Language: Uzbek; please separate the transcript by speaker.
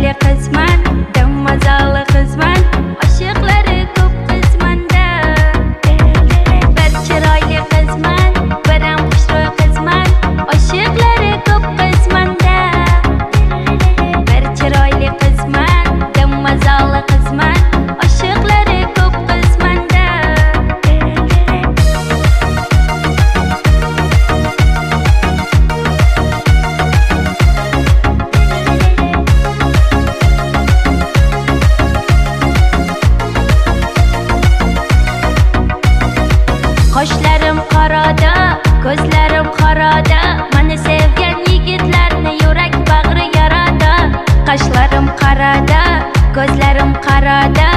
Speaker 1: chiroyli qizman, dammazalı qizman, oshiqlari ko'p qizmanda. Bir chiroyli qizman, biram xushro'y qizman, oshiqlari ko'p qizmanda. Bir chiroyli qizman, dammazalı qizman, oshiqlari ko'p qizmanda. Qoshlarim qorada, ko'zlarim qorada, meni sevgan yigitlarni yurak bag'ri yarada. Qoshlarim qorada, ko'zlarim qorada,